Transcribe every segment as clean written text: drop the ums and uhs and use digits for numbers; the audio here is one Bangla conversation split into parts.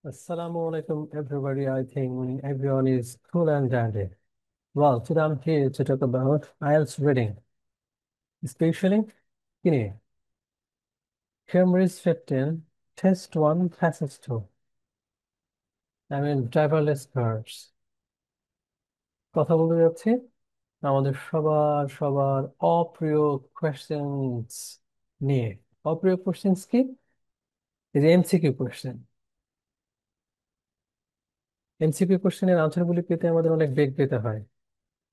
Assalamu alaikum, everybody. I think everyone is cool and dandy. Well, today I'm here to talk about IELTS reading, especially Kine, Cambridge 15, Test 1, Passage 2. driverless cars. কথা বলতে যাচ্ছি আমাদের সবার সবার অপ্রিয় কোয়েশ্চেন্স নিয়ে। অপ্রিয় কোয়েশ্চেন্স কি? এই যে এমসিকিউ কোয়েশ্চেন। এমসিকিউ কোয়েশ্চেনের আনসারগুলি পেতে আমাদের অনেক বেগ পেতে হয়।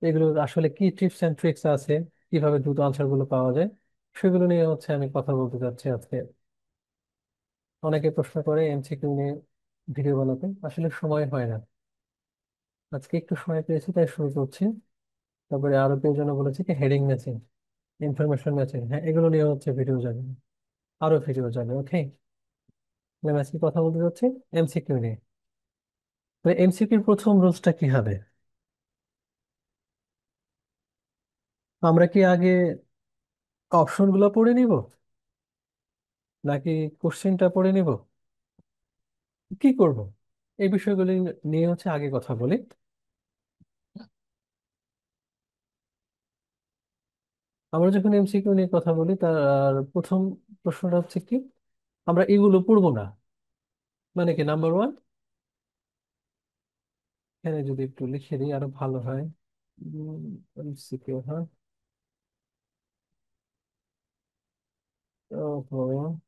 এগুলোর আসলে কি টিপস এন্ড ট্রিক্স আছে, কিভাবে দ্রুত আনসার গুলো পাওয়া যায়, সেগুলো নিয়ে আমি কথা বলতে চাচ্ছি আজকে। অনেকে প্রশ্ন করে এমসিকিউ নিয়ে ভিডিও বানাতে, আসলে সময় হয় না। আজকে একটু সময় পেয়েছি তাই শুরু করছি। তারপরে আরো কেউ যেন বলেছে কি হেডিং ম্যাচিং, ইনফরমেশন ম্যাচিং, হ্যাঁ এগুলো নিয়ে ভিডিও যাবে, আরো ভিডিও যাবে। ওকে, আমি আজকে কথা বলতে চাচ্ছি এমসিকিউ নিয়ে। তো এমসিকিউর প্রথম রুলসটা কি হবে? আমরা কি আগে অপশন গুলো পড়ে নিব, নাকি কোশ্চেনটা পড়ে নিব, কি করব? এই বিষয়গুলি নিয়ে আগে কথা বলি। আমরা যখন এমসিকিউ নিয়ে কথা বলি তার প্রথম প্রশ্নটা হচ্ছে কি, আমরা এগুলো পড়বো না মানে কি? নাম্বার ওয়ান, এখানে যদি একটু লিখে দিই আরো ভালো হয়। এমসিকিউ, হ্যাঁ। ওহো,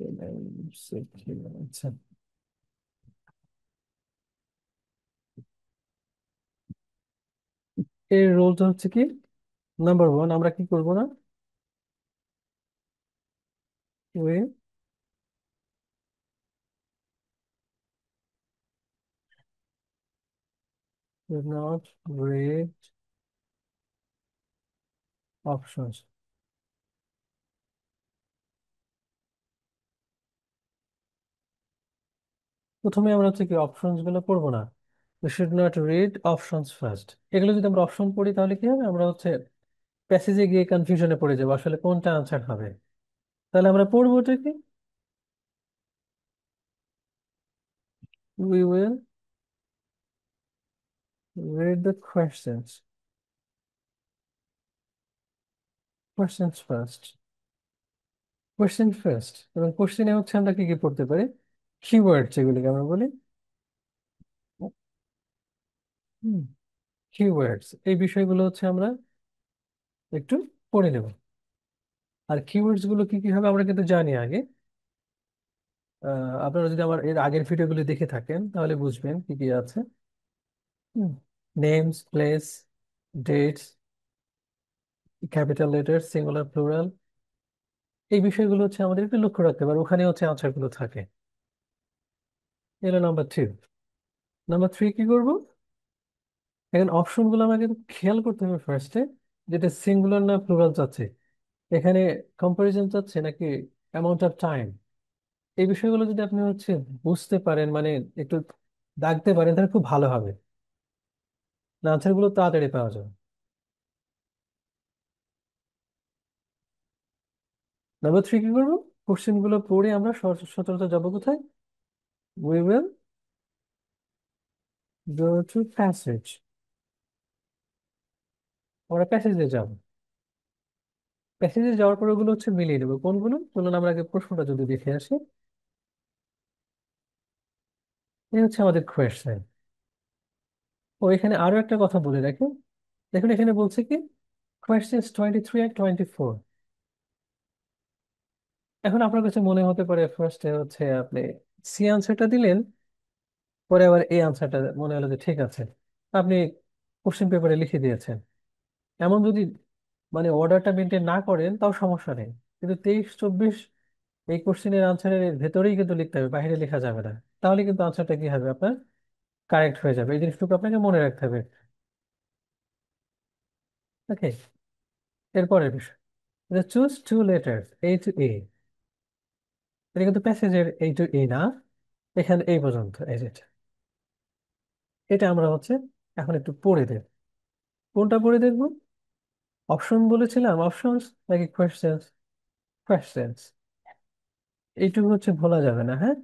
MCQ, আচ্ছা। এর রোলটা হচ্ছে কি, নাম্বার ওয়ান, আমরা কি করব না? We will not read options. প্রথমে আমরা কি অপশনস গুলো পড়বো না। we should not read options first। এগুলো যদি আমরা অপশন পড়ি তাহলে কি হবে, আমরা প্যাসেজে গিয়ে কনফিউশনে পড়ে যাবো আসলে কোনটা আনসার হবে। তাহলে আমরা পড়বো ওটা কি, we will read the questions first। Question first, এবং কোশ্চেনে আমরা কি কি পড়তে পারি, কিওয়ার্ড যেগুলিকে আমরা বলি। কিওয়ার্ডস, এই বিষয়গুলো আমরা একটু পড়ে নেব। আর কিওয়ার্ডস গুলো কি কি হবে আমরা কিন্তু জানি আগে। আপনারা যদি আমার এর আগের ভিডিওগুলি দেখে থাকেন তাহলে বুঝবেন কি কি আছে। Names, place, dates, capital letter, singular, plural, এই বিষয়গুলো আমাদের একটু লক্ষ্য রাখতে পারে, ওখানে আনসার গুলো থাকে। এলো নাম্বার টু। নাম্বার থ্রি কি করব, এখন অপশন গুলো আমাকে খেয়াল করতে হবে ফার্স্টে, যেটা সিঙ্গুলার না প্লুরাল চাচ্ছে, এখানে কম্পারিজন চাচ্ছে নাকি অ্যামাউন্ট অফ টাইম। এই বিষয়গুলো যদি আপনি বুঝতে পারেন, মানে একটু দাগতে পারেন, তাহলে খুব ভালো হবে, না আনসার গুলো তাড়াতাড়ি পাওয়া যাবে। নাম্বার থ্রি কি করবো, কোশ্চেন গুলো পড়ে আমরা সচরাচর যাবো কোথায়, we will go to passage. আমরা প্যাসেজে যাবো। প্যাসেজে যাওয়ার পরে ওগুলো মিলিয়ে নেবো কোনগুলো। চলুন আমরা আগে প্রশ্নটা যদি দেখে আসি। এই আমাদের কোয়েশ্চেন। ও, এখানে আরো একটা কথা বলে রাখি, দেখুন এখানে বলছে কি কোয়েশ্চেন 23 আর 24। এখন আপনার কাছে মনে হতে পারে ফার্স্টে আপনি সি আনসারটা দিলেন, পরে আবার এই আনসারটা মনে হলো যে ঠিক আছে, আপনি কোশ্চেন পেপারে লিখে দিয়েছেন। এমন যদি মানে অর্ডারটা মেনটেন না করেন তাও সমস্যা নেই, কিন্তু 23 24 এই কোশ্চেনের আনসারের ভেতরেই কিন্তু লিখতে হবে, বাইরে লেখা যাবে না। তাহলে কিন্তু আনসারটা কি হবে আপনার, কারেক্ট হয়ে যাবে। এই জিনিসটুকু আপনাকে মনে রাখতে হবে। ওকে, এরপরের বিষয়, choose two letters A to A. এটা কিন্তু প্যাসেজের এ টু এ না, এখানে এই পর্যন্ত এই যেটা, এটা আমরা এখন একটু পড়ে দেব। কোনটা পড়ে দেখবো, অপশন বলেছিলাম অপশনস নাকি কোয়েশ্চেন্স? কোয়েশ্চেন্স, এইটুকু ভোলা যাবে না, হ্যাঁ।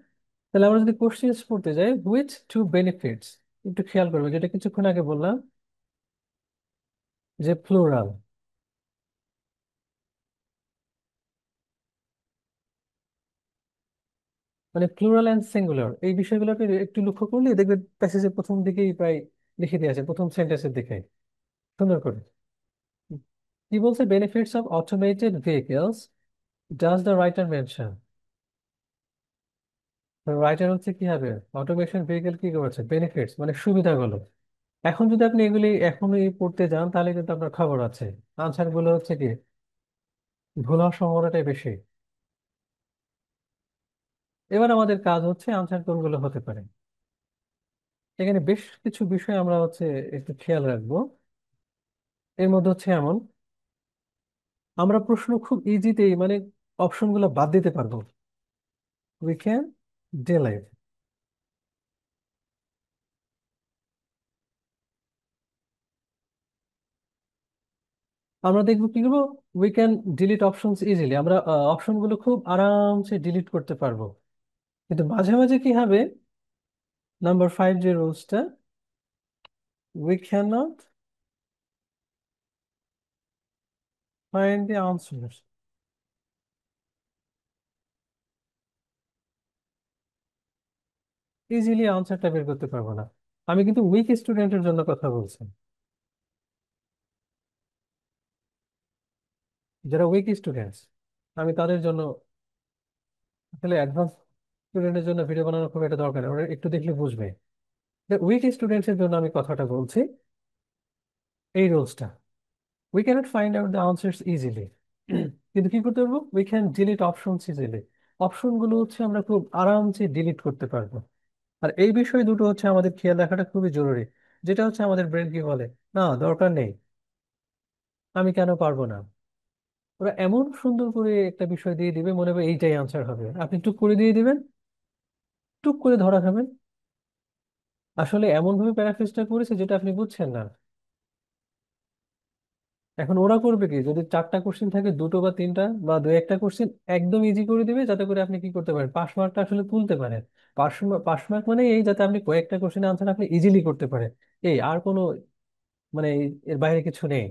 তাহলে আমরা যদি কোশ্চেন্স পড়তে যাই, হুইচ টু বেনিফিটস, একটু খেয়াল করবে যেটা কিছুক্ষণ আগে বললাম, যে প্লুরাল, মানে প্লুরাল অ্যান্ড সিঙ্গুলার, এই বিষয়গুলোকে একটু লক্ষ্য করলে দেখবে প্যাসেজের প্রথম দিকেই প্রায় লিখে দিয়ে আছে, প্রথম সেন্টেন্সের দিকে সুন্দর করে। কি বলছে? Benefits of automated vehicles does the writer mention. Writer হচ্ছে কি হবে, অটোমেশন ভেহিকেল কি করেছে, বেনিফিটস মানে সুবিধাগুলো। এখন যদি আপনি এগুলি এখনই পড়তে যান তাহলে কিন্তু আপনার খবর আছে, আনসার গুলো হচ্ছে কি ভুল হওয়ার সম্ভাবনাটাই বেশি। এবার আমাদের কাজ হচ্ছে আনসার কোনগুলো হতে পারে। এখানে বেশ কিছু বিষয় আমরা হচ্ছে একটু খেয়াল রাখবো। এর মধ্যে হচ্ছে এমন, আমরা প্রশ্ন খুব ইজিতেই মানে অপশনগুলো বাদ দিতে পারবো। We can delete. আমরা দেখবো কি করবো, we can delete options easily, আমরা অপশনগুলো খুব আরামসে ডিলিট করতে পারবো। কিন্তু মাঝে মাঝে কি হবে, নাম্বার 5 যে রুলসটা, we can not find the answer, easily আনসারটা বের করতে পারবো না। আমি কিন্তু উইক স্টুডেন্টের জন্য কথা বলছি, যারা উইক স্টুডেন্টস, আমি তাদের জন্য আসলে অ্যাডভান্স স্টুডেন্টের জন্য ভিডিও বানানোর খুব একটা দরকার নেই, ওরা একটু দেখলে বুঝবে। উইক স্টুডেন্টস এর জন্য আমি কথাটা বলছি, এই রুলসটা, we cannot find out the answers easily, কিন্তু কি করতে পারবো, we can delete options easily, অপশনগুলো হচ্ছে আমরা খুব আরামসে ডিলিট করতে পারবো। আর এই বিষয় দুটো হচ্ছে আমাদের খেয়াল রাখাটা খুবই জরুরি। যেটা হচ্ছে আমাদের ব্রেন কি বলে, না দরকার নেই, আমি কেন পারবো না। ওরা এমন সুন্দর করে একটা বিষয় দিয়ে দিবে, মনে হবে এইটাই আনসার হবে, আপনি টুক করে দিয়ে দিবেন, টুক করে ধরা খাবেন। আসলে এমন ভাবে প্যারাফ্রেজটা করেছে যেটা আপনি বুঝছেন না। এখন ওরা করবে কি, যদি 4টা কোশ্চেন থাকে, দুটো বা তিনটা বা দু একটা কোশ্চেন একদম ইজি করে দিবে, যাতে করে আপনি কি করতে পারেন, পাস মার্কটা আসলে তুলতে পারেন। পাস মার্ক মানে এই, যাতে আপনি কয়েকটা কোশ্চেনের আনসার আপনি ইজিলি করতে পারেন, এই আর কোনো মানে এর বাইরে কিছু নেই।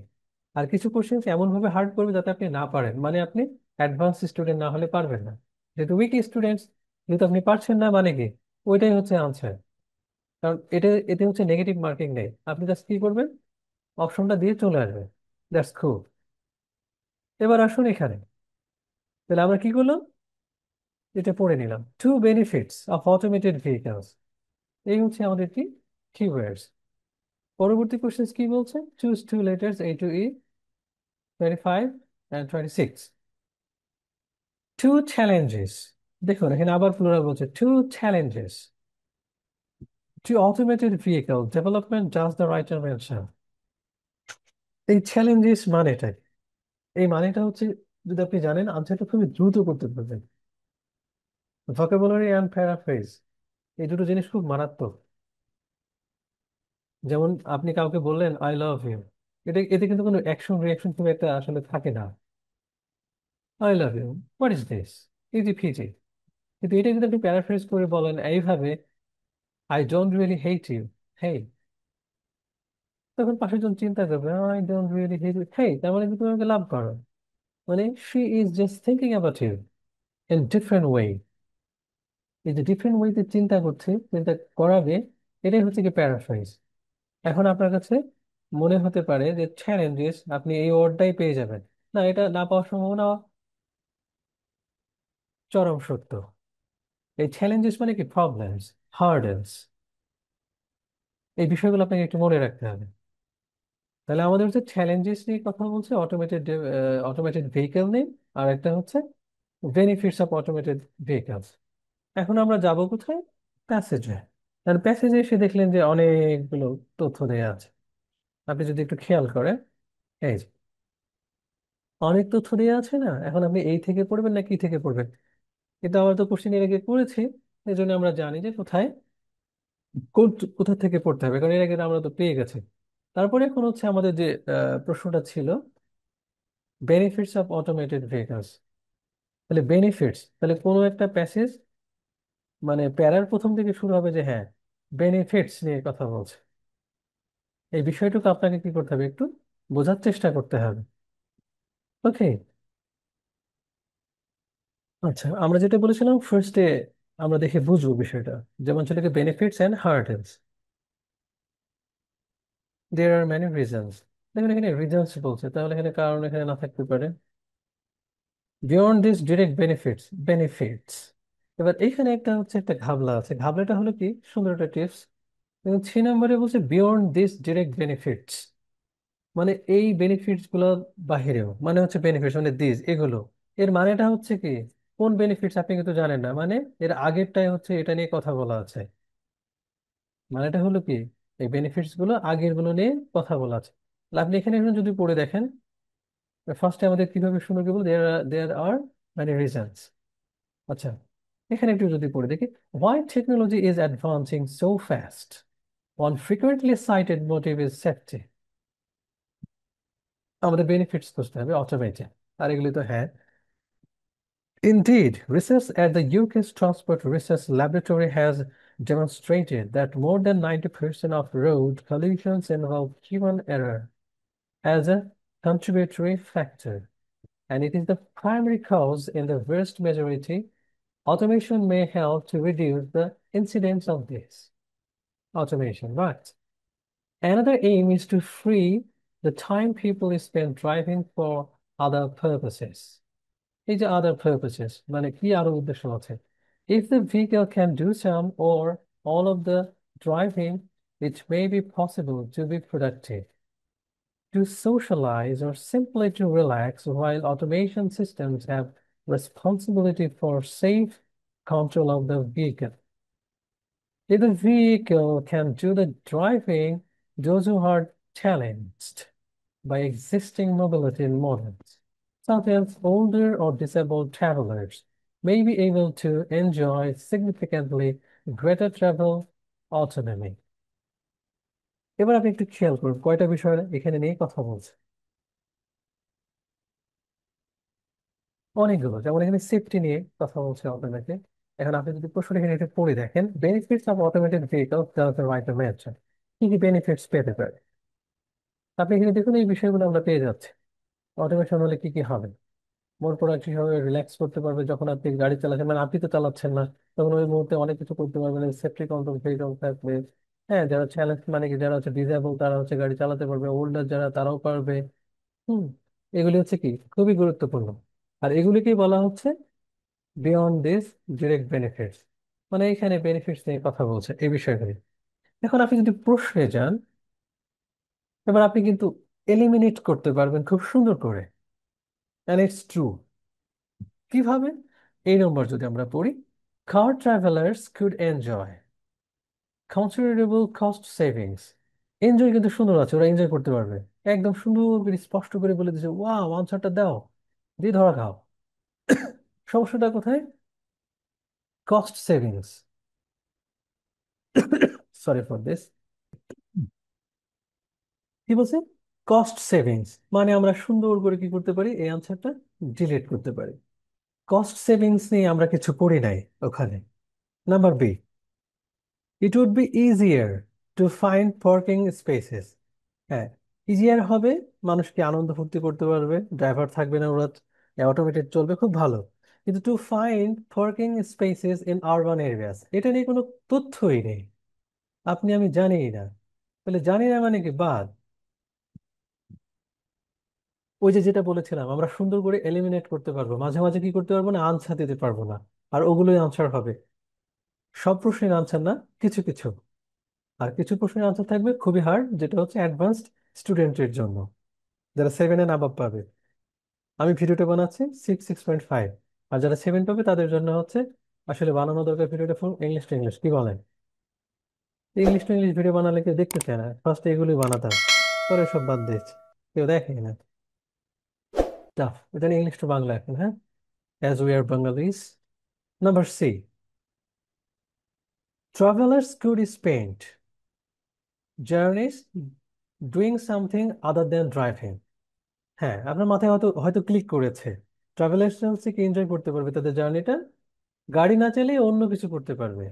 আর কিছু কোশ্চেন এমন ভাবে হার্ড করবে যাতে আপনি না পারেন, মানে আপনি অ্যাডভান্স স্টুডেন্ট না হলে পারবেন না। যেহেতু উইক স্টুডেন্টস, যেহেতু আপনি পারছেন না মানে কি, ওইটাই হচ্ছে আনসার। কারণ এতে হচ্ছে নেগেটিভ মার্কিং নেই, আপনি জাস্ট কি করবেন, অপশনটা দিয়ে চলে আসবেন, দ্যাটস খুব। এবার আসুন এখানে, তাহলে আমরা কি করলাম, এটা পড়ে নিলাম, two benefits of automated vehicles, এই হচ্ছে আমাদের কি কিওয়ার্ডস। পরবর্তী কোশ্চেন কি বলছে, choose two letters A to E, 25 and 26. Two challenges, দেখুন এখানে আবার প্লুরাল বলছে, two challenges to automated vehicle development does the writer mention. এই চ্যালেঞ্জেস মানেটা কি? এই মানেটা হচ্ছে, যদি আপনি জানেন আনসারটা খুবই দ্রুত করতে পারবেন। ভোকাবুলারি অ্যান্ড প্যারাফ্রেজ, এই দুটো জিনিস খুব মারাত্মক। যেমন আপনি কাউকে বললেন আই লাভ ইউ, এতে কিন্তু কোনো অ্যাকশন রিয়াকশন খুব একটা আসলে থাকে না। I love you, what is this, easy peasy. কিন্তু এটা যদি আপনি প্যারাফ্রেজ করে বলেন এইভাবে, I don't really hate you, hey, তখন পাশের জন চিন্তা করবে, I don't really hate you, hey, তার মানে কিন্তু তুমি আমাকে লাভ করো, মানে she is just thinking about you in different way. এই যে ডিফারেন্ট ওয়েতে চিন্তা করছে, চিন্তা করাবে, এটাই হচ্ছে কি প্যারাফ্রেজ। এখন আপনার কাছে মনে হতে পারে যে চ্যালেঞ্জেস, আপনি এই ওয়ার্ডটাই পেয়ে যাবেন, না এটা না পাওয়ার সম্ভাবনা চরম সত্য। এই চ্যালেঞ্জেস মানে কি প্রবলেমস, হার্ডেলস, এই বিষয়গুলো আপনাকে একটু মনে রাখতে হবে। তাহলে আমাদের হচ্ছে চ্যালেঞ্জেস নিয়ে কথা বলছে, অটোমেটেড ভেহিকেল নিয়ে, আর একটা হচ্ছে বেনিফিটস অফ অটোমেটেড ভেহিকেলস। এখন আমরা যাব কোথায়, প্যাসেজে। আর প্যাসেজে এসে দেখলেন যে অনেকগুলো তথ্য দেওয়া আছে, আপনি যদি একটু খেয়াল করেন, এই যে অনেক তথ্য দেওয়া আছে না, এখন আপনি এই থেকে পড়বেন না কি থেকে পড়বেন, কিন্তু আমরা তো কোশ্চেন এর আগে করেছি, এই জন্য আমরা জানি যে কোথায় কোথা থেকে পড়তে হবে, কারণ এর আগে আমরা তো পেয়ে গেছি। তারপরে এখন হচ্ছে আমাদের যে প্রশ্নটা ছিল, বেনিফিটস অফ অটোমেটেড ভেহিকলস। তাহলে বেনিফিটস, তাহলে কোনো একটা প্যাসেজ মানে প্যারার প্রথম থেকে শুরু হবে যে হ্যাঁ বেনিফিটস নিয়ে কথা বলছে। এই বিষয়টুকু আপনাকে কি করতে হবে, একটু বোঝার চেষ্টা করতে হবে। ওকে। আচ্ছা, আমরা যেটা বলেছিলাম ফার্স্টে, আমরা দেখে বুঝবো বিষয়টা। যেমন ছিল কি benefits and hurdles. There are many reasons. দেখুন এখানে রিজনস বলছে, তাহলে এখানে কারণ এখানে না থাকতে পারে। Beyond this direct benefits, benefits. এবার এখানে একটা হচ্ছে একটা ঘাবলা আছে, ঘাবলাটা হলো কি, সুন্দর একটা টিপস। এবং 3 নম্বরে বলছে বিয়ন্ড দিস ডিরেক্ট বেনিফিটস, মানে এই বেনিফিটস গুলো বাহিরেও, মানে হচ্ছে বেনিফিটস মানে দিস এগুলো। এর মানেটা হচ্ছে কি, কোন বেনিফিটস আপনি কিন্তু জানেন না, মানে এর আগেরটাই হচ্ছে এটা নিয়ে কথা বলা আছে। মানেটা হলো কি, এই বেনিফিটস গুলো আগের গুলো নিয়ে কথা বলা আছে। তাহলে আপনি এখানে এখন যদি পড়ে দেখেন, ফার্স্টে আমাদের কিভাবে শুরু করবো, দেয়ার আর মানে রিজনস। আচ্ছা, এখানে একটু যদি পড়ে দেখি, why technology is advancing so fast, one frequently cited motive is safety. আমাদের বেনিফিটস খুঁজতে হবে অটোমেটেড, আর এগুলি তো হ্যাঁ। Indeed, research at the UK's Transport Research Laboratory has demonstrated that more than 90% of road collisions involve human error as a contributory factor, and it is the primary cause in the vast majority. Automation may help to reduce the incidence of this. Automation, right? Another aim is to free the time people spend driving for other purposes. এই যে other purposes মানে কি আরো উদ্দেশ্য আছে, if the vehicle can do some or all of the driving, it may be possible to be productive, to socialize, or simply to relax, while automation systems have responsibility for safe control of the vehicle. If the vehicle can do the driving, those who are challenged by existing mobility models, such as older or disabled travelers, may be able to enjoy significantly greater travel autonomy. এবার আপনি একটু খেয়াল করুন কয়টা বিষয় এখানে নিয়ে কথা বলছে। অনেকগুলো, যেমন এখানে সেফটি নিয়ে কথা বলছে অটোমেটিক। এখন আপনি যদি প্রশ্ন এখানে একটু পড়ে দেখেন, benefits of automated vehicle, right mention, কি কি বেনিফিটস পেতে পারে। আপনি এখানে দেখুন এই বিষয়গুলো আমরা পেয়ে যাচ্ছি। অটোমেশন হলে কি কি হবে, মোর প্রোডাক্টিভ হবে, রিল্যাক্স করতে পারবে যখন আপনি গাড়ি চালাচ্ছেন, মানে আপনি তো চালাচ্ছেন না, তখন ওই মুহূর্তে অনেক কিছু করতে পারবেন, সেফটি কন্ট্রোল ভেহিকল থাকবে। হ্যাঁ, যারা চ্যালেঞ্জ মানে কি, যারা হচ্ছে ডিসেবল তারা হচ্ছে গাড়ি চালাতে পারবে, ওল্ডার যারা তারাও পারবে। হুম, এগুলি হচ্ছে কি খুবই গুরুত্বপূর্ণ। আর এগুলিকেই বলা হচ্ছে বিয়ন্ড দিস ডিরেক্ট বেনিফিটস, মানে এখানে বেনিফিটস নিয়ে কথা বলছে এই বিষয়গুলি। এখন আপনি যদি প্রশ্নে যান, এবার আপনি কিন্তু এলিমিনেট করতে পারবেন খুব সুন্দর করে, and it's true। কিভাবে, এই নম্বর যদি আমরা পড়ি, car travelers could enjoy considerable cost savings। Enjoy কিন্তু সুন্দর আছে, ওরা এনজয় করতে পারবে, একদম সুন্দর করে স্পষ্ট করে বলে দিচ্ছে, ওয়াও আনসারটা দাও, দিয়ে ধরা খাও। সমস্যাটা কোথায়, cost savings. Sorry for this. কি বলছে, কস্ট সেভিংস, মানে আমরা সুন্দর করে কি করতে পারি, এই আনসারটা ডিলিট করতে পারি। কস্ট সেভিংস নিয়ে আমরা কিছু পড়ি নাই ওখানে। Number B, it would be easier to find parking spaces. হ্যাঁ, ইজিয়ার হবে, মানুষ কি আনন্দ ফুর্তি করতে পারবে, ড্রাইভার থাকবে না, ওরা অটোমেটেড চলবে, খুব ভালো। কিন্তু two find parking spaces in urban areas, এটা নিয়ে কোনো তথ্যই নেই, আপনি আমি জানিই না। তাহলে জানি না মানে কি বাদ। ওই যে যেটা বলেছিলাম, আমরা সুন্দর করে এলিমিনেট করতে পারবো, মাঝে মাঝে কি করতে পারবো না, আনসার দিতে পারবো না, আর ওগুলোই আনসার হবে। সব প্রশ্নের আনসার না, কিছু কিছু। আর কিছু প্রশ্নের আনসার থাকবে খুবই হার্ড, যেটা হচ্ছে অ্যাডভান্সড স্টুডেন্টের জন্য, যারা 7 এ নাম্বার পাবে। আমি ভিডিওটা বানাচ্ছি 6, 6.5। আর যারা 7 পাবে তাদের জন্য হচ্ছে আসলে বানানো দরকার ভিডিওটা ফুল ইংলিশ টু ইংলিশ, কি বলেন? ইংলিশ টু ইংলিশ ভিডিও বানালে কেউ দেখতে চায় না, ফার্স্টে এগুলি বানাতাম, পরে সব বাদ দিয়েছি, কেউ দেখে না। টাফ, এটা ইংলিশ টু বাংলা এখন, হ্যাঁ, as we are Bangalis. Number C, travelers could spend journeys doing something other than driving। হ্যাঁ, আপনার মাথায় হয়তো হয়তো ক্লিক করেছে, ট্রাভেলার্স হচ্ছে কি এনজয় করতে পারবে তাদের জার্নিটা গাড়ি না চালিয়ে অন্য কিছু করতে পারবে,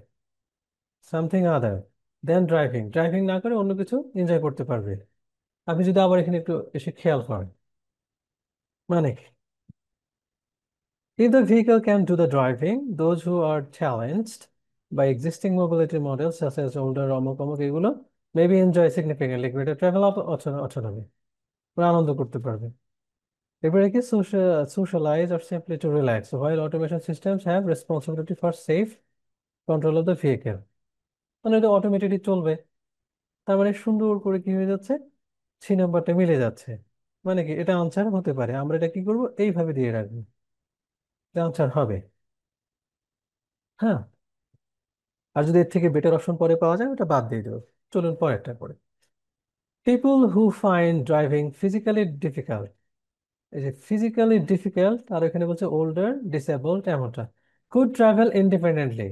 সামথিং আদার দেন ড্রাইভিং, ড্রাইভিং না করে অন্য কিছু এনজয় করতে পারবে। আপনি যদি আবার এখানে একটু এসে খেয়াল করেন, মানে কি? If the vehicle can do the driving, those who are challenged by existing mobility models such as older অমুক অমুক এগুলো maybe enjoy significantly greater travel autonomy, ওরা আনন্দ করতে পারবে। এবারে কি socialize or simply to relax, so while automation systems have responsibility for safe control of the vehicle, মানে এটা অটোমেটেডই চলবে। তার মানে সুন্দর করে কি হয়ে যাচ্ছে, সি নাম্বারটা মিলে যাচ্ছে। মানে কি এটা আনসার হতে পারে, আমরা এটা কি করব, এইভাবে দিয়ে রাখবো, এটা আনসার হবে। হ্যাঁ, আর যদি এর থেকে বেটার অপশন পরে পাওয়া যায় ওটা বাদ দিয়ে দেবো। চলুন পরেরটা করে। People who find driving physically difficult, এই যে ফিজিক্যালি ডিফিকাল্ট, আর এখানে বলছে ওল্ডার ডিসেবলড এমনটা, কুড ট্রাভেল ইন্ডিপেন্ডেন্টলি।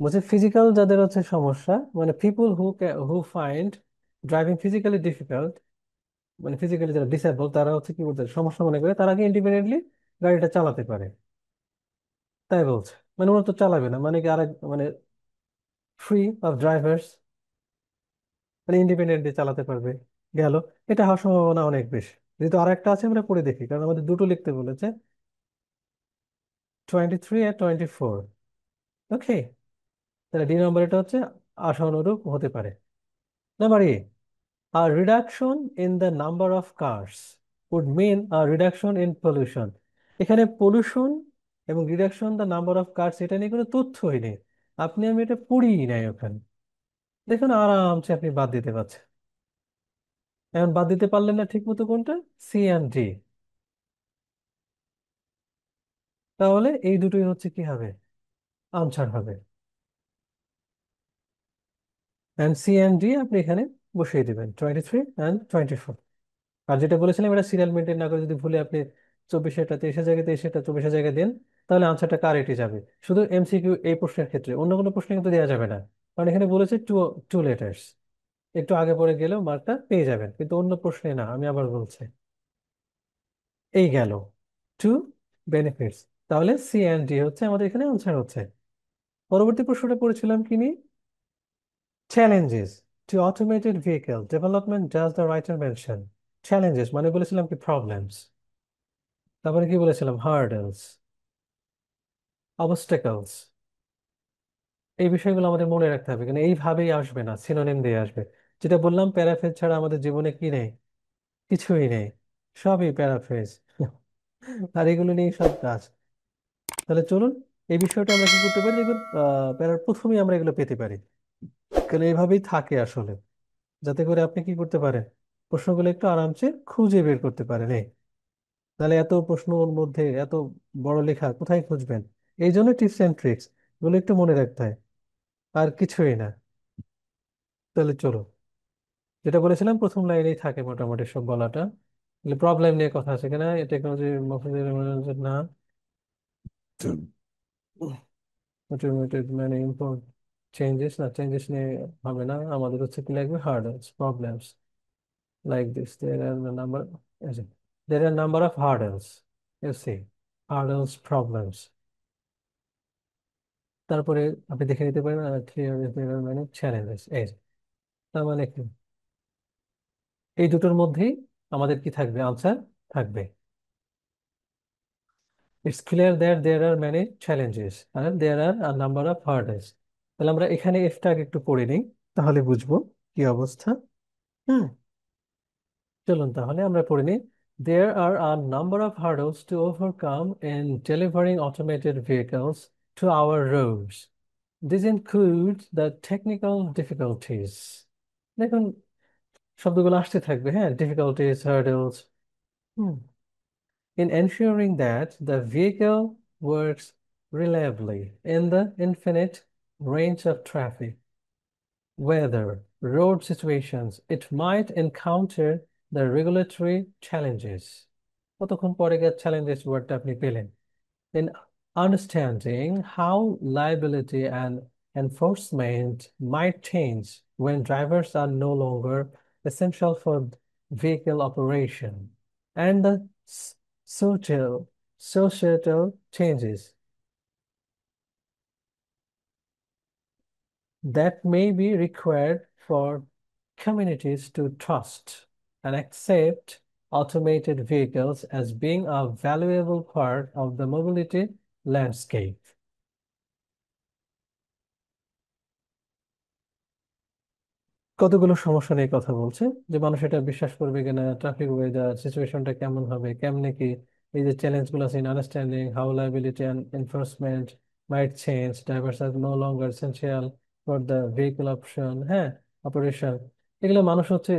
বলছে ফিজিক্যাল যাদের হচ্ছে সমস্যা, মানে people who find driving physically difficult, মানে ফিজিক্যালি যারা ডিসেবল তারা হচ্ছে কি করতে সমস্যা মনে করে, তারা কি ইন্ডিপেন্ডেন্টলি গাড়িটা চালাতে পারে, তাই বলছে। মানে ওরা তো চালাবে না, মানে কি আরেক মানে ফ্রি অফ ড্রাইভার্স, মানে ইন্ডিপেন্ডেন্টলি চালাতে পারবে। গেল, এটা হওয়ার সম্ভাবনা অনেক বেশি। যেহেতু আর একটা আছে আমরা পড়ে দেখি, কারণ আমাদের দুটো লিখতে বলেছে, 23 আর 24। ওকে, তাহলে ডি নম্বর এটা হচ্ছে আশানুরূপ হতে পারে। Number A, a reduction in the number of cars would mean a reduction in pollution। এখানে পলিউশন এবং reduction the number of cars এটা নিয়ে কোনো তথ্যই নেই, আপনি আমি এটা পড়িই নাই ওখানে। দেখুন আরামসে আপনি বাদ দিতে পারছেন। এখন বাদ দিতে পারলেন না ঠিক মতো কোনটা, সি অ্যান্ড ডি, তাহলে এই দুটোই হচ্ছে কি হবে, আনসার হবে। অ্যান্ড সি অ্যান্ড ডি আপনি এখানে বসিয়ে দিবেন, 23 অ্যান্ড 24। আর যেটা বলেছিলাম এটা সিরিয়াল মেনটেন না করে যদি ভুলে আপনি 24-এরটা 23-এর জায়গায় 23-এরটা 24-এর জায়গায় দেন, তাহলে আনসারটা কারেক্টই যাবে। শুধু এমসিকিউ এই প্রশ্নের ক্ষেত্রে, অন্য কোনো প্রশ্নে কিন্তু দেওয়া যাবে না, কারণ এখানে বলেছে টু টু লেটার্স, একটু আগে পরে গেলেও মার্কটা পেয়ে যাবেন, কিন্তু অন্য প্রশ্নে না, আমি আবার বলছি। এই গেল টু বেনিফিটস, তাহলে সি অ্যান্ড ডি হচ্ছে আমাদের এখানে আনসার হচ্ছে। পরবর্তী প্রশ্নটা পড়েছিলাম কি নিয়ে, challenges to automated vehicle development does the writer mention. Challenges মানে বলেছিলাম কি প্রবলেমস, তারপরে কি বলেছিলাম হার্ডলস, অবস্টাকলস। এই বিষয়গুলো আমাদের মনে রাখতে হবে, কিন্তু এইভাবেই আসবে না, সিনোনিম দিয়ে আসবে। যেটা বললাম প্যারাফ্রেজ ছাড়া আমাদের জীবনে কি নেই, কিছুই নেই, সবই প্যারাফ্রেজ। আর এগুলো নিয়ে সব কাজ। তাহলে চলুন এই বিষয়টা আমরা কি করতে পারি, দেখুন প্যারার প্রথমেই আমরা এগুলো পেতে পারি, কারণ এইভাবেই থাকে আসলে, যাতে করে আপনি কি করতে পারেন, প্রশ্নগুলো একটু আরামসে খুঁজে বের করতে পারেন। এই তাহলে এত প্রশ্নর মধ্যে এত বড় লেখা কোথায় খুঁজবেন? এই জন্য টিপস অ্যান্ড ট্রিক্স গুলো একটু মনে রাখতে হয়, আর কিছুই না। তাহলে চলো, যেটা বলেছিলাম প্রথম লাইনেই থাকে মোটামুটি সব বলাটা। প্রবলেম নিয়ে কথা আছে কিনা, টেকনোলজি না, অটোমেটেড মানে ইম্পোর্ট চেঞ্জেস, না চেঞ্জেস নিয়ে হবে না, আমাদের হচ্ছে কি লাগবে, hurdles problems, like this there are number, there are number of hurdles, you see, hurdles problems. তারপরে আপনি দেখে নিতে পারেন ক্লিয়ার মানে চ্যালেঞ্জেস, এই যে। তার মানে কি এই দুটোর মধ্যেই আমাদের কি থাকবে, আনসার থাকবে। It's clear that there are many challenges আর there are a number of hurdles. তাহলে আমরা এখানে এফটাকে একটু পড়ে নিই, তাহলে বুঝবো কি অবস্থা। হুম, চলুন তাহলে আমরা পড়ে নিই। There are a number of hurdles to overcome in delivering automated vehicles to our roads. These include the technical difficulties. দেখুন শব্দগুলো আসতে থাকবে, হ্যাঁ, difficulties, hurdles, hmm, in ensuring that the vehicle works reliably in the infinite range of traffic, weather, road situations, it might encounter the regulatory challenges. কতক্ষণ পরে গিয়ে challenges ওয়ার্ডটা আপনি পেলেন? In understanding how liability and enforcement might change when drivers are no longer essential for vehicle operation, and the s- social societal changes that may be required for communities to trust and accept automated vehicles as being a valuable part of the mobility landscape. কতগুলো সমস্যা নিয়ে কথা বলছে, যে মানুষ এটা বিশ্বাস করবে কিনা, ট্রাফিক ওয়েদার সিচুয়েশনটা কেমন হবে, কেমনে কি, এই যে চ্যালেঞ্জ গুলো আছে in understanding how liability and enforcement might change, drivers are no longer essential for the vehicle option, হ্যাঁ, অপারেশন, এগুলো মানুষ হচ্ছে,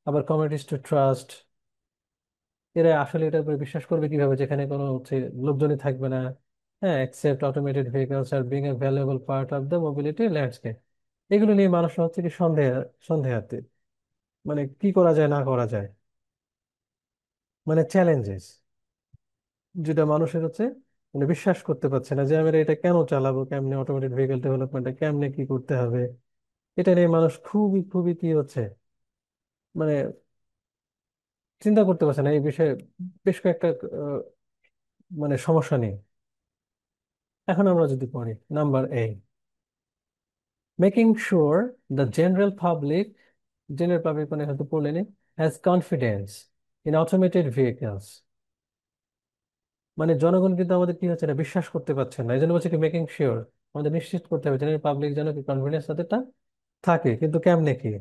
আবার কমিউনিটিস টু ট্রাস্ট, এরা আসলে এটার উপরে বিশ্বাস করবে কিভাবে যেখানে কোনো হচ্ছে লোকজনই থাকবে না, হ্যাঁ, accept automated vehicles are being a valuable part of the mobility landscape, এগুলো নিয়ে মানুষ হচ্ছে কি সন্দেহাতীত, মানে কি করা যায় না করা যায়, মানে চ্যালেঞ্জেস, যেটা মানুষের হচ্ছে মানে বিশ্বাস করতে পারছে না যে আমরা এটা কেন চালাবো, কেমনে অটোমেটেড ভেহিকল ডেভেলপমেন্টটা কেমনে কি করতে হবে, এটা নিয়ে মানুষ খুবই খুবই কি হচ্ছে, মানে চিন্তা করতে পারছে না এই বিষয়ে, বেশ কয়েকটা আহ, মানে সমস্যা নেই। এখন আমরা যদি পড়ি number 8, making sure the general public মানে হয়তো পড়লেনি, has confidence in automated vehicles, মানে জনগণ কিন্তু আমাদের কি হচ্ছে না, বিশ্বাস করতে পারছে না, এই জন্য বলছে কি মেকিং শিওর, আমাদের নিশ্চিত করতে হবে জেনারেল পাবলিক যেন কি কনফিডেন্স তাদেরটা থাকে, কিন্তু কেমনে কি,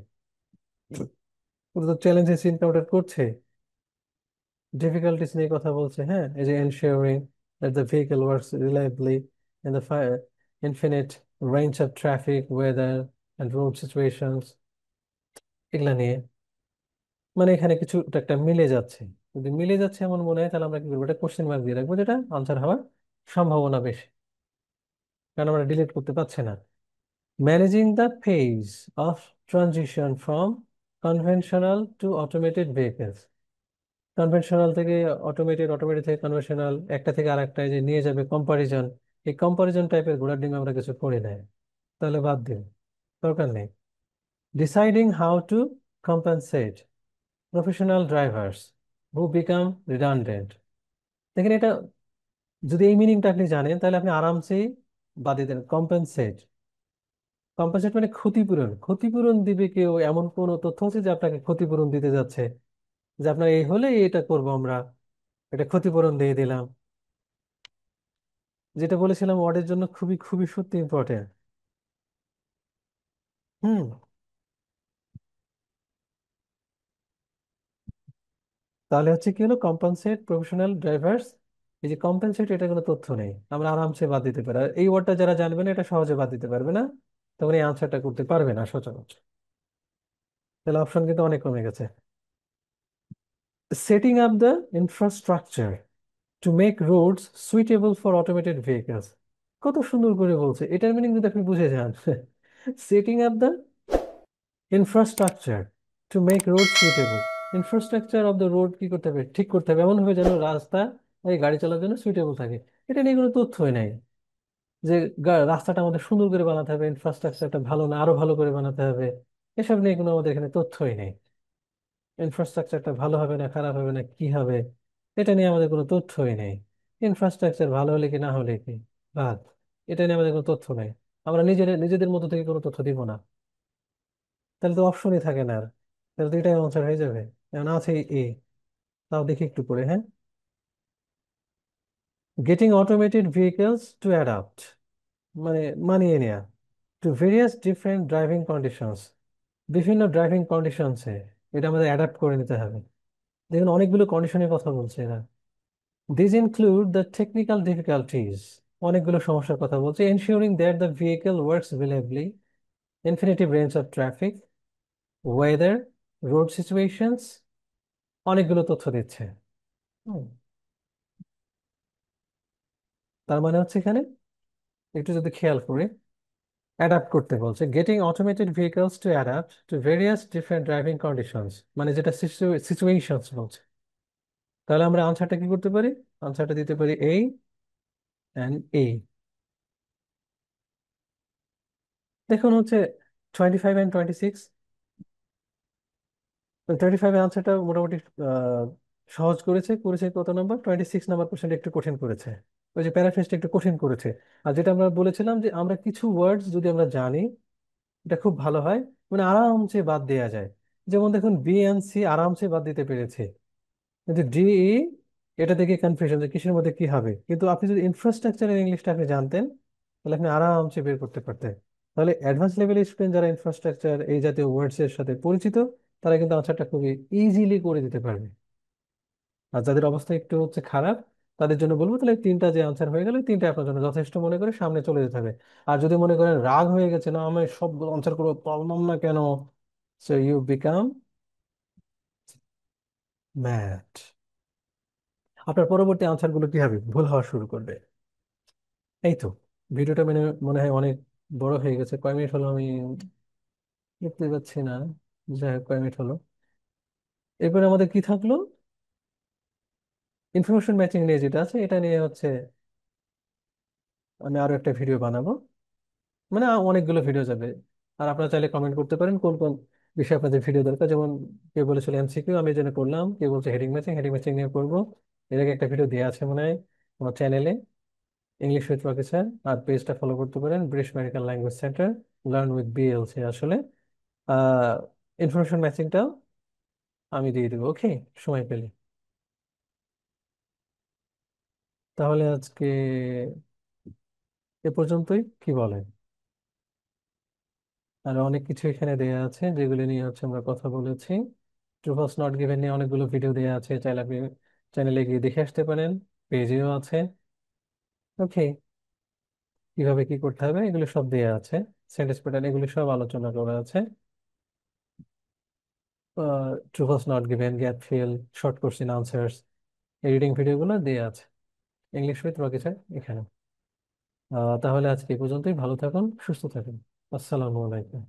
ওরা তো চ্যালেঞ্জেস এনকাউন্টার করছে, ডিফিকাল্টিস নিয়ে কথা বলছে, হ্যাঁ, এই যে ensuring that the vehicle works reliably in the infinite range of traffic weather and road situations, এগুলা নিয়ে মানে এখানে কিছু একটা মিলে যাচ্ছে, যদি মিলে যাচ্ছে এমন মনে হয় তাহলে আমরা কি করবো, এটা কোশ্চেন মার্ক দিয়ে রাখবো, যেটা আনসার হওয়ার সম্ভাবনা বেশি, কারণ আমরা ডিলিট করতে পারছি না। Managing the pace of transition from conventional to automated vehicles. Conventional থেকে অটোমেটেড, অটোমেটেড থেকে কনভেনশনাল, একটা থেকে আরেকটা যে নিয়ে যাবে কম্পারিজন, এই কম্পারিজন টাইপের ঘোড়ার ডিম আমরা কিছু পড়ি নাই, তাহলে বাদ দিন, দরকার নেই। Deciding how to compensate professional drivers who become redundant, দেখেন এটা যদি এই মিনিংটা আপনি জানেন তাহলে আপনি আরামসেই বাদ দিতেন। কম্পেনসেট, কম্পেনসেট মানে ক্ষতিপূরণ, ক্ষতিপূরণ দিবে কেউ, এমন কোন তথ্য আছে যে আপনাকে ক্ষতিপূরণ দিতে যাচ্ছে, যে আপনার এই হলে এটা করব আমরা, এটা ক্ষতিপূরণ দিয়ে দিলাম, যেটা বলেছিলাম ওয়ার্ডের জন্য খুবই খুবই সত্যি ইম্পর্টেন্ট। হুম, তাহলে হচ্ছে কি হলো, কম্পেনসেট প্রফেশনাল ড্রাইভার্স, এই যে কম্পেনসেট এটা কোনো তথ্য নেই, আমরা আরামসে বাদ দিতে পারি, আর এই ওয়ার্ডটা যারা জানবে না এটা সহজে বাদ দিতে পারবে না, তখন এই আনসারটা করতে পারবে না সচরাচর, তাহলে অপশন কিন্তু অনেক কমে গেছে। Setting up the infrastructure to make roads suitable for automated vehicles, কত সুন্দর করে বলছে, এটার মিনিং যদি আপনি বুঝে যান, setting up the infrastructure to make road suitable, infrastructure of the road কি করতে হবে, ঠিক করতে হবে এমন ভাবে যেন রাস্তা এই গাড়ি চালানোর জন্য সুইটেবল থাকে, এটা নিয়ে কোনো তথ্যই নাই, যে রাস্তাটা আমাদের সুন্দর করে বানাতে হবে, ইনফ্রাস্ট্রাকচারটা ভালো না আরো ভালো করে বানাতে হবে, এসব নিয়ে কোনো আমাদের এখানে তথ্যই নেই, ইনফ্রাস্ট্রাকচারটা ভালো হবে না খারাপ হবে না কি হবে, এটা নিয়ে আমাদের কোনো তথ্যই নেই, ইনফ্রাস্ট্রাকচার ভালো হলে কি না হলে কি, বাদ, এটা নিয়ে আমাদের কোনো তথ্য নেই, আমরা নিজেদের মধ্যে থেকে কোনো তথ্য দিব না, তাহলে তো অপশনই থাকে না আর, তাহলে তো এটাই আনসার হয়ে যাবে, এখন আছে এ, তাও দেখি একটু পরে, হ্যাঁ, getting automated vehicles to adapt, মানে মানিয়ে নেয়া, to various different driving conditions, বিভিন্ন ড্রাইভিং কন্ডিশনসে এটা আমাদের অ্যাডাপ্ট করে নিতে হবে, দেখুন অনেকগুলো কন্ডিশনের কথা বলছে এরা, this include the technical difficulties, অনেকগুলো সমস্যার কথা বলছে, ensuring that the vehicle works রিলায়েবলি, infinitive range of traffic, weather, road situations, অনেকগুলো তথ্য দিচ্ছে। হুম, তার মানে হচ্ছে এখানে একটু যদি খেয়াল করি, অ্যাডাপ্ট করতে বলছে, getting automated vehicles to adapt to various different driving conditions, মানে যেটা সিচুয়েশনস বলছে, তাহলে আমরা আনসারটা কি করতে পারি, আনসারটা দিতে পারি এই অ্যান্ড এই, দেখুন হচ্ছে 25 and 26, 35 এর আনসারটা মোটামুটি আহ, সহজ করেছে, করেছে কত নাম্বার, 26 নাম্বার কোশ্চেনটা একটু কঠিন করেছে, ওই যে প্যারাফ্রেজটা একটু কঠিন করেছে, আর যেটা আমরা বলেছিলাম যে আমরা কিছু ওয়ার্ডস যদি আমরা জানি এটা খুব ভালো হয়, মানে আরামসে বাদ দেওয়া যায়। যেমন দেখুন বি এন্ড সি আরামসে বাদ দিতে পেরেছে, কিন্তু ডি ই, এটা দেখে কনফিউশন যে কিসের মধ্যে কি হবে। কিন্তু আপনি যদি ইনফ্রাস্ট্রাকচারের ইংলিশটা আপনি জানতেন, তাহলে আপনি আরামসে বের করতে পারতেন। তাহলে অ্যাডভান্স লেভেলের স্টুডেন্ট যারা ইনফ্রাস্ট্রাকচার এই জাতীয় ওয়ার্ডস এর সাথে পরিচিত, তারা কিন্তু আনসারটা খুবই ইজিলি করে দিতে পারবে। আর যাদের অবস্থা একটু হচ্ছে খারাপ, তাদের জন্য বলবো তাহলে তিনটা যে আনসার হয়ে গেল, তিনটা আপনার জন্য যথেষ্ট মনে করে সামনে চলে যেতে হবে। আর যদি মনে করেন রাগ হয়ে গেছে, না আমি সবগুলো আনসার করবো, পারলাম না কেন, সো ইউ বিকাম ম্যাড। আপনার পরবর্তী আনসারগুলো কি হবে, ভুল হওয়া শুরু করবে। এই তো, ভিডিওটা মানে মনে হয় অনেক বড় হয়ে গেছে। কয় মিনিট হলো আমি দেখতে পাচ্ছি না। যাই হোক, কয় মিনিট হলো। এরপরে আমাদের কি থাকলো, ইনফরমেশন ম্যাচিং নিয়ে যেটা আছে, এটা নিয়ে হচ্ছে আমি আরো একটা ভিডিও বানাবো। মানে অনেকগুলো ভিডিও যাবে। আর আপনারা চাইলে কমেন্ট করতে পারেন কোন কোন বিষয়ে আপনাদের ভিডিও দরকার। যেমন কেউ বলেছিল এমসিকিউ, আমি এই জন্য করলাম। কেউ বলছে হেডিং ম্যাচিং, হেডিং ম্যাচিং নিয়ে করবো। এর আগে একটা ভিডিও দেওয়া আছে মনে হয় আমার চ্যানেলে, ইংলিশ উইথ প্রফেসর। আর পেজটা ফলো করতে পারেন, British medical language centre, learn with BLC আসলে। আহ ইনফরমেশন ম্যাচিংটাও আমি দিয়ে দেবো, ওকে, সময় পেলে। তাহলে আজকে এ পর্যন্তই, কি বলেন? আর অনেক কিছু এখানে দেয়া আছে যেগুলো নিয়ে হচ্ছে আমরা কথা বলেছি। ট্রু ফলস নট গিভেন নিয়ে অনেকগুলো ভিডিও দেয়া আছে, চাইলে আপনি চ্যানেলে গিয়ে দেখে আসতে পারেন। পেজেও আছে, ওকে। কিভাবে কি করতে হবে এগুলো সব দেয়া আছে, সেন্টেন্স প্যাটার্ন এগুলো সব আলোচনা করা আছে। True false not given, gap fill, short question answers, editing ভিডিওগুলো দেয়া আছে ইংলিশ উইথ রকি স্যার এখানে। তাহলে আজকে এই পর্যন্তই, ভালো থাকুন, সুস্থ থাকুন। আসসালামু আলাইকুম।